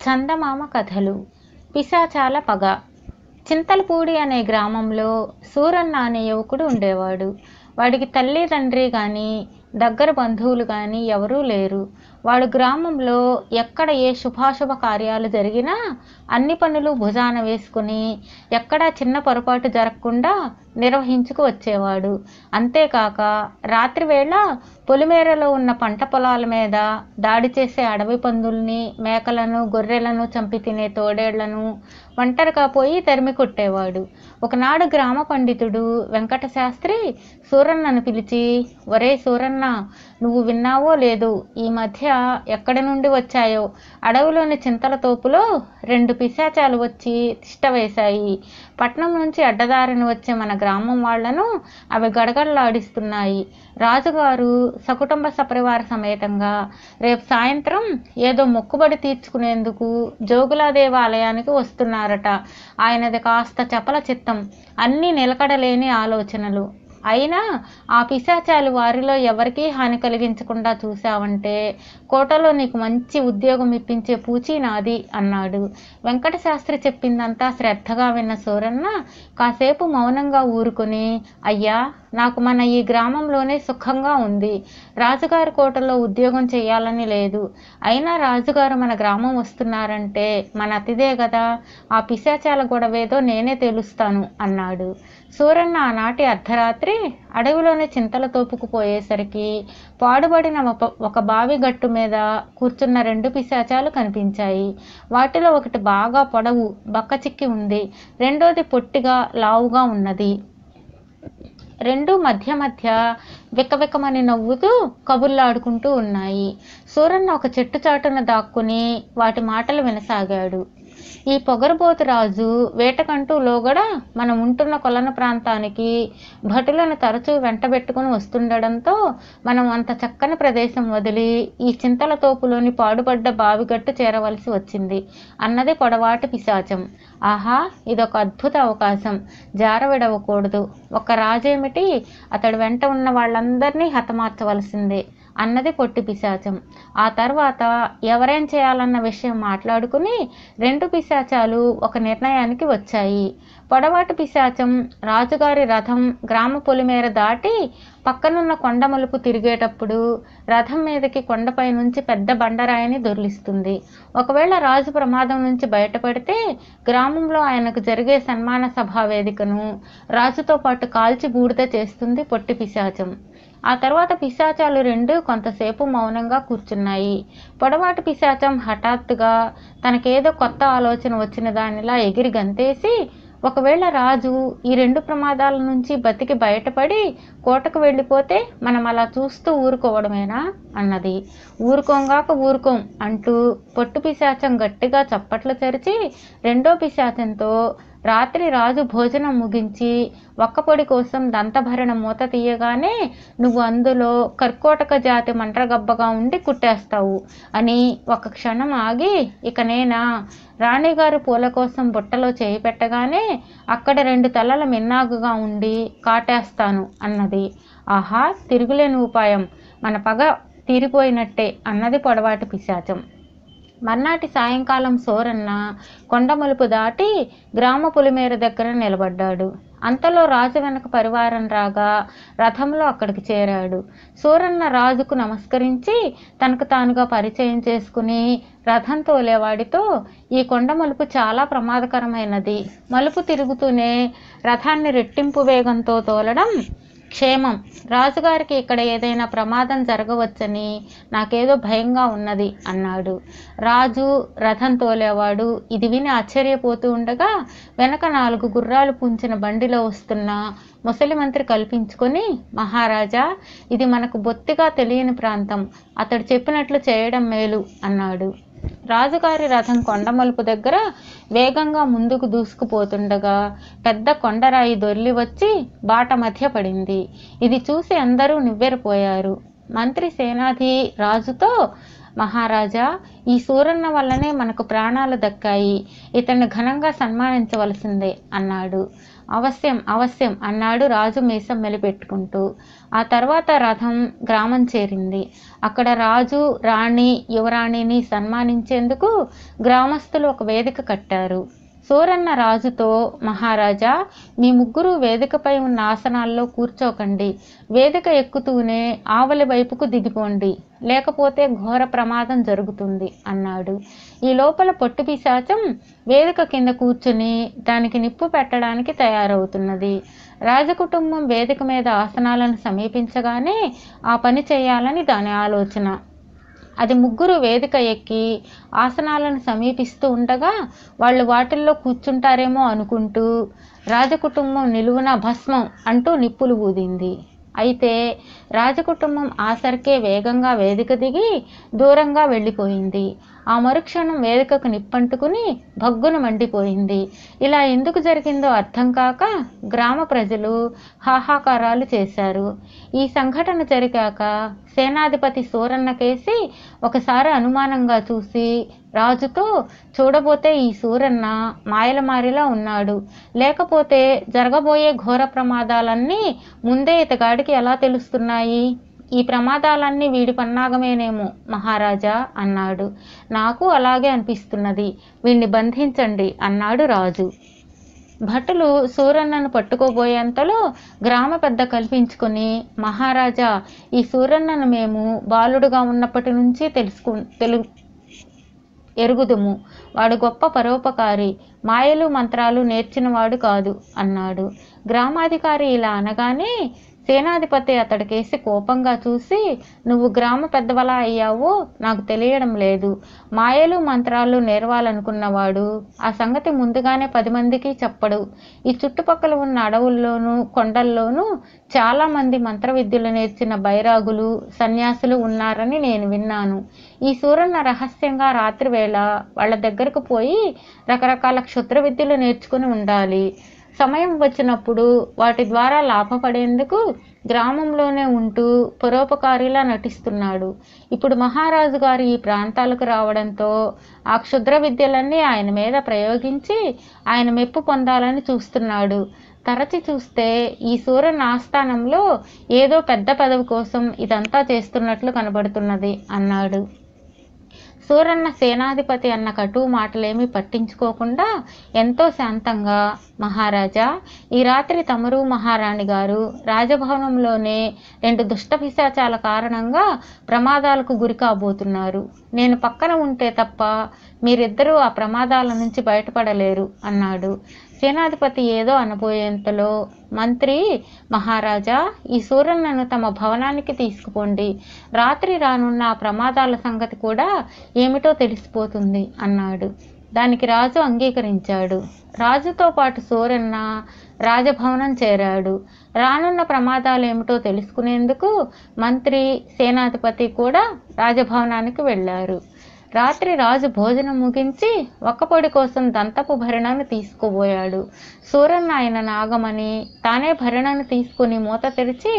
చందమామ కథలు. పిశాచాల పగ. చింతలపూడి అనే గ్రామంలో సూరన్న అనే యువకుడు ఉండేవాడు. వాడికి తల్లి తండ్రి కానీ దగ్గర బంధువులు కానీ ఎవరూ లేరు. వాడు గ్రామంలో ఎక్కడ ఏ శుభాశుభ కార్యాలు జరిగినా అన్ని పనులు భుజాన వేసుకుని ఎక్కడా చిన్న పొరపాటు జరగకుండా నిర్వహించుకు వచ్చేవాడు. అంతేకాక రాత్రివేళ పొలిమేరలో ఉన్న పంట పొలాల మీద దాడి చేసే అడవి పందుల్ని, మేకలను, గొర్రెలను చంపి తినే తోడేళ్లను ఒంటరిగా పోయి తరిమి కొట్టేవాడు. ఒకనాడు గ్రామ పండితుడు వెంకట శాస్త్రి సూరన్నను పిలిచి, ఒరే సూరన్న, నువ్వు విన్నావో లేదో, ఈ మధ్య ఎక్కడి నుండి వచ్చాయో అడవిలోని చింతల తోపులో 2 పిశాచాలు వచ్చి తిష్ట వేశాయి. పట్నం నుంచి అడ్డదారిని వచ్చే మన గ్రామం వాళ్లను అవి గడగడలాడిస్తున్నాయి. రాజుగారు సకుటుంబ సపరివార సమేతంగా రేపు సాయంత్రం ఏదో మొక్కుబడి తీర్చుకునేందుకు జోగులా దేవాలయానికి వస్తున్నారట. ఆయనది కాస్త చపల చిత్తం, అన్నీ నిలకడలేని ఆలోచనలు. అయినా ఆ పిశాచాలు వారిలో ఎవరికీ హాని కలిగించకుండా చూశావంటే కోటలో నీకు మంచి ఉద్యోగం ఇప్పించే పూచీ నాది అన్నాడు. వెంకట శాస్త్రి చెప్పిందంతా శ్రద్ధగా విన్న సూరన్న కాసేపు మౌనంగా ఊరుకొని, అయ్యా, నాకు మన ఈ గ్రామంలోనే సుఖంగా ఉంది. రాజుగారి కోటలో ఉద్యోగం చేయాలని లేదు. అయినా రాజుగారు మన గ్రామం వస్తున్నారంటే మన అతిథే కదా, ఆ పిశాచాల గొడవేదో నేనే తెలుస్తాను అన్నాడు. సూరన్న ఆనాటి అర్ధరాత్రి అడవిలోని చింతల తోపుకు పోయేసరికి పాడుబడిన ఒక బావి గట్టు మీద కూర్చున్న 2 పిశాచాలు కనిపించాయి. వాటిలో ఒకటి బాగా పొడవు, బక్కచిక్కి ఉంది. రెండోది పొట్టిగా, లావుగా ఉన్నది. 2 మధ్య మధ్య వికవికమని నవ్వుతూ కబుర్లాడుకుంటూ ఉన్నాయి. సూరన్న ఒక చెట్టు చాటున దాక్కుని వాటి మాటలు వినసాగాడు. ఈ పొగరుబోతు రాజు వేటకంటూ లోగడ మనం ఉంటున్న కొలను ప్రాంతానికి భటులను తరచూ వెంటబెట్టుకుని వస్తుండడంతో మనం అంత చక్కని ప్రదేశం వదిలి ఈ చింతల తోపులోని పాడుపడ్డ బావిగట్టు చేరవలసి వచ్చింది అన్నది పొడవాటి పిశాచం. ఆహా, ఇదొక అద్భుత అవకాశం, జారవిడవకూడదు. ఒక్క రాజేమిటి, అతడు వెంట ఉన్న వాళ్ళందరినీ హతమార్చవలసిందే అన్నది పొట్టి పిశాచం. ఆ తర్వాత ఎవరేం చేయాలన్న విషయం మాట్లాడుకుని 2 పిశాచాలు ఒక నిర్ణయానికి వచ్చాయి. పొడవాటి పిశాచం రాజుగారి రథం గ్రామ పొలిమేర దాటి పక్కనున్న కొండ మలుపు తిరిగేటప్పుడు రథం మీదకి కొండపై నుంచి పెద్ద బండరాయిని దొర్లిస్తుంది. ఒకవేళ రాజు ప్రమాదం నుంచి బయటపడితే గ్రామంలో ఆయనకు జరిగే సన్మాన సభా వేదికను రాజుతో పాటు కాల్చి బూడిద చేస్తుంది పొట్టి పిశాచం. ఆ తర్వాత పిశాచాలు 2 కొంతసేపు మౌనంగా కూర్చున్నాయి. పొడవాటి పిశాచం హఠాత్తుగా తనకేదో కొత్త ఆలోచన వచ్చిన దానిలా ఎగిరి గంతేసి, ఒకవేళ రాజు ఈ 2 ప్రమాదాల నుంచి బతికి బయటపడి కోటకు వెళ్ళిపోతే మనం అలా చూస్తూ ఊరుకోవడమేనా అన్నది. ఊరుకోంగాక ఊరుకోం అంటూ పొట్టు పిశాచం గట్టిగా చప్పట్లు చరిచి రెండో పిశాచంతో రాత్రి రాజు భోజనం ముగించి ఒక్కపొడి కోసం దంతభరణ మూత తీయగానే నువ్వు అందులో కర్కోటక జాతి మంట్రగబ్బగా ఉండి కుట్టేస్తావు అని ఒక క్షణం ఆగి, ఇక నేనా, రాణిగారు పూల కోసం బుట్టలో చేయి పెట్టగానే అక్కడ 2 తలల మిన్నాగుగా ఉండి కాటేస్తాను అన్నది. ఆహా, తిరుగులేని ఉపాయం, మన పగ తీరిపోయినట్టే అన్నది పొడవాటి పిశాచం. మర్నాటి సాయంకాలం సూరన్న కొండమలుపు దాటి గ్రామ పులిమేర దగ్గర నిలబడ్డాడు. అంతలో రాజు వెనక పరివారం రాగా రథంలో అక్కడికి చేరాడు. సూరన్న రాజుకు నమస్కరించి తనకు తానుగా పరిచయం చేసుకుని రథం తోలేవాడితో, ఈ కొండ మలుపు చాలా ప్రమాదకరమైనది. మలుపు తిరుగుతూనే రథాన్ని రెట్టింపు వేగంతో తోలడం క్షేమం. రాజుగారికి ఇక్కడ ఏదైనా ప్రమాదం జరగవచ్చని నాకేదో భయంగా ఉన్నది అన్నాడు. రాజు, రథం తోలేవాడు ఇది విని ఆశ్చర్యపోతూ ఉండగా వెనక 4 గుర్రాలు పుంచిన బండిలో వస్తున్న ముసలి మంత్రి కల్పించుకొని, మహారాజా, ఇది మనకు బొత్తిగా తెలియని ప్రాంతం, అతడు చెప్పినట్లు చేయడం మేలు అన్నాడు. రాజుగారి రథం కొండమలుపు దగ్గర వేగంగా ముందుకు దూసుకుపోతుండగా పెద్ద కొండరాయి దొర్లి వచ్చి బాట మధ్య పడింది. ఇది చూసి అందరూ నివ్వెరపోయారు. మంత్రి సేనాధి రాజుతో, మహారాజా, ఈ సూరన్న వల్లనే మనకు ప్రాణాలు దక్కాయి, ఇతన్ని ఘనంగా సన్మానించవలసిందే అన్నాడు. అవశ్యం అవశ్యం అన్నాడు రాజు మీసం మెలిపెట్టుకుంటూ. ఆ తర్వాత రథం గ్రామం చేరింది. అక్కడ రాజు, రాణి, యువరాణిని సన్మానించేందుకు గ్రామస్తులు ఒక వేదిక కట్టారు. సూరన్న రాజుతో, మహారాజా, మీ ముగ్గురు వేదికపై ఉన్న ఆసనాల్లో కూర్చోకండి. వేదిక ఎక్కుతూనే ఆవలి వైపుకు దిగిపోండి, లేకపోతే ఘోర ప్రమాదం జరుగుతుంది అన్నాడు. ఈ లోపల పొట్టి పిశాచం వేదిక కింద కూర్చుని దానికి నిప్పు పెట్టడానికి తయారవుతున్నది. రాజకుటుంబం వేదిక మీద ఆసనాలను సమీపించగానే ఆ పని చేయాలని దాని ఆలోచన. అది ముగ్గురు వేదిక ఎక్కి ఆసనాలను సమీపిస్తూ ఉండగా వాళ్ళు వాటిల్లో కూర్చుంటారేమో అనుకుంటూ రాజకుటుంబం నిలువున భస్మం అంటూ నిప్పులు ఊదింది. అయితే రాజకుటుంబం ఆసరికే వేగంగా వేదిక దిగి దూరంగా వెళ్ళిపోయింది. ఆ మరుక్షణం వేదికకు నిప్పంటుకుని భగ్గున మండిపోయింది. ఇలా ఎందుకు జరిగిందో అర్థం కాక గ్రామ ప్రజలు హాహాకారాలు చేశారు. ఈ సంఘటన జరిగాక సేనాధిపతి సూరన్నకేసి ఒకసారి అనుమానంగా చూసి రాజుతో, చూడబోతే ఈ సూరన్న మాయలమారిలా ఉన్నాడు, లేకపోతే జరగబోయే ఘోర ప్రమాదాలన్నీ ముందే ఇతగాడికి ఎలా తెలుస్తున్నాయి? ఈ ప్రమాదాలన్నీ వీడి పన్నాగమేనేమో మహారాజా అన్నాడు. నాకు అలాగే అనిపిస్తున్నది, వీణ్ణి బంధించండి అన్నాడు రాజు. భటులు సూరన్నను పట్టుకోబోయేంతలో గ్రామ పెద్ద కల్పించుకొని, మహారాజా, ఈ సూరన్నను మేము బాలుడుగా ఉన్నప్పటి నుంచి ఎరుగుదుము. వాడు గొప్ప పరోపకారి, మాయలు మంత్రాలు నేర్చినవాడు కాదు అన్నాడు. గ్రామాధికారి ఇలా అనగానే సేనాధిపతి అతడికేసి కోపంగా చూసి, నువ్వు గ్రామ పెద్దవలా అయ్యావో నాకు తెలియడం లేదు. మాయలు మంత్రాలు నేర్వాలనుకున్నవాడు ఆ సంగతి ముందుగానే 10 మందికి చెప్పడు. ఈ చుట్టుపక్కల ఉన్న అడవుల్లోనూ కొండల్లోనూ చాలామంది మంత్ర విద్యలు నేర్చిన బైరాగులు, సన్యాసులు ఉన్నారని నేను విన్నాను. ఈ సూరన్న రహస్యంగా రాత్రివేళ వాళ్ళ దగ్గరకు పోయి రకరకాల క్షుద్ర విద్యలు నేర్చుకుని ఉండాలి. సమయం వచ్చినప్పుడు వాటి ద్వారా లాభపడేందుకు గ్రామంలోనే ఉంటూ పరోపకారిలా నటిస్తున్నాడు. ఇప్పుడు మహారాజు గారు ఈ ప్రాంతాలకు రావడంతో ఆ క్షుద్ర విద్యలన్నీ ఆయన మీద ప్రయోగించి ఆయన మెప్పు పొందాలని చూస్తున్నాడు. తరచి చూస్తే ఈ సూరన్న ఆస్థానంలో ఏదో పెద్ద పదవి కోసం ఇదంతా చేస్తున్నట్లు కనబడుతున్నది అన్నాడు. సూరన్న సేనాధిపతి అన్న కటువు మాటలేమీ పట్టించుకోకుండా ఎంతో శాంతంగా, మహారాజా, ఈ రాత్రి తమరు మహారాణి గారు రాజభవనంలోనే 2 దుష్ట పిశాచాల కారణంగా ప్రమాదాలకు గురి కాబోతున్నారు. నేను పక్కన ఉంటే తప్ప మీరిద్దరూ ఆ ప్రమాదాల నుంచి బయటపడలేరు అన్నాడు. సేనాధిపతి ఏదో అనబోయేంతలో మంత్రి, మహారాజా, ఈ సూరన్నను తమ భవనానికి తీసుకుపోండి. రాత్రి రానున్న ఆ ప్రమాదాల సంగతి కూడా ఏమిటో తెలిసిపోతుంది అన్నాడు. దానికి రాజు అంగీకరించాడు. రాజుతో పాటు సూరన్న రాజభవనం చేరాడు. రానున్న ప్రమాదాలు ఏమిటో తెలుసుకునేందుకు మంత్రి, సేనాధిపతి కూడా రాజభవనానికి వెళ్ళారు. రాత్రి రాజు భోజనం ముగించి ఒక్కపొడి కోసం దంతపు భరిణను తీసుకుపోయాడు. సూరన్న ఆయన నాగమని తానే భరిణను తీసుకుని మూత తెరిచి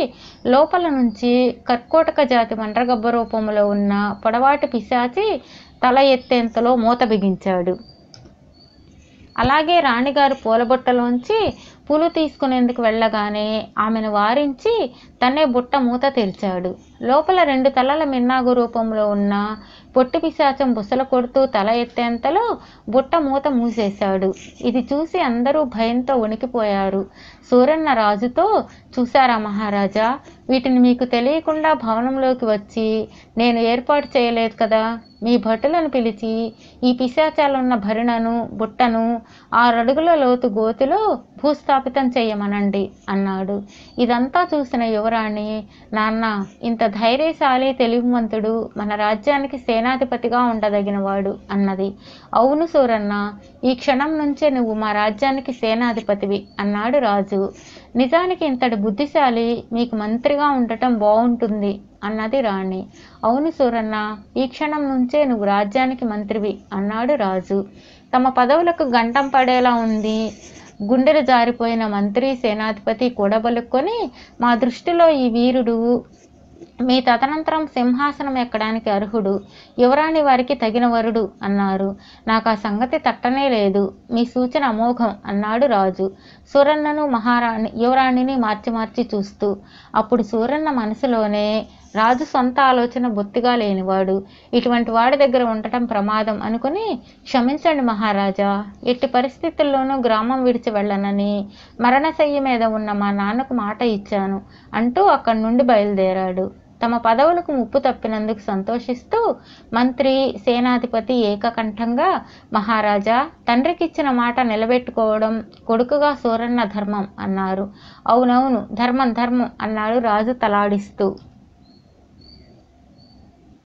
లోపల నుంచి కర్కోటక జాతి మండ్రగబ్బ రూపంలో ఉన్న పొడవాటి పిశాచి తల ఎత్తేంతలో మూత బిగించాడు. అలాగే రాణిగారు పూలబుట్టలోంచి పూలు తీసుకునేందుకు వెళ్ళగానే ఆమెను వారించి తనే బుట్ట మూత తెరిచాడు. లోపల 2 తలల మిన్నాగు రూపంలో ఉన్న పొట్టి పిశాచం బుసలు కొడుతూ తల ఎత్తేంతలో బుట్ట మూత మూసేశాడు. ఇది చూసి అందరూ భయంతో వణికిపోయారు. సూరన్న రాజుతో, చూశారా మహారాజా, వీటిని మీకు తెలియకుండా భవనంలోకి వచ్చి నేను ఏర్పాటు చేయలేదు కదా. మీ భటులను పిలిచి ఈ పిశాచాలున్న భరిణను, బుట్టను 6 అడుగుల లోతు గోతిలో భూస్థాపితం చేయమనండి అన్నాడు. ఇదంతా చూసిన యువరాణి, నాన్న, ఇంత ధైర్యశాలి, తెలివిమంతుడు మన రాజ్యానికి సేనాధిపతిగా ఉండదగినవాడు అన్నది. అవును సూరన్న, ఈ క్షణం నుంచే నువ్వు మా రాజ్యానికి సేనాధిపతివి అన్నాడు రాజు. నిజానికి ఇంతటి బుద్ధిశాలి మీకు మంత్రిగా ఉండటం బాగుంటుంది అన్నది రాణి. అవును సూరన్న, ఈ క్షణం నుంచే నువ్వు రాజ్యానికి మంత్రివి అన్నాడు రాజు. తమ పదవులకు గంటం పడేలా ఉంది. గుండెలు జారిపోయిన మంత్రి, సేనాధిపతి కూడబలుక్కొని, మా దృష్టిలో ఈ వీరుడు మీ తదనంతరం సింహాసనం ఎక్కడానికి అర్హుడు, యువరాణి వారికి తగిన వరుడు అన్నారు. నాకు ఆ సంగతి తట్టనే లేదు. మీ సూచన అమోఘం అన్నాడు రాజు, సూరన్నను యువరాణిని మార్చి మార్చి చూస్తూ. అప్పుడు సూరన్న మనసులోనే, రాజు సొంత ఆలోచన బొత్తిగా లేనివాడు, ఇటువంటి వాడి దగ్గర ఉండటం ప్రమాదం అనుకుని, క్షమించండి మహారాజా, ఎట్టి పరిస్థితుల్లోనూ గ్రామం విడిచి వెళ్ళనని మరణశయ్య మీద ఉన్న మా నాన్నకు మాట ఇచ్చాను అంటూ అక్కడి నుండి బయలుదేరాడు. తమ పదవులకు ముప్పు తప్పినందుకు సంతోషిస్తూ మంత్రి, సేనాధిపతి ఏకకంఠంగా, మహారాజా, తండ్రికిచ్చిన మాట నిలబెట్టుకోవడం కొడుకుగా సూరన్న ధర్మం అన్నారు. అవునవును, ధర్మం ధర్మం అన్నాడు రాజు తలాడిస్తూ.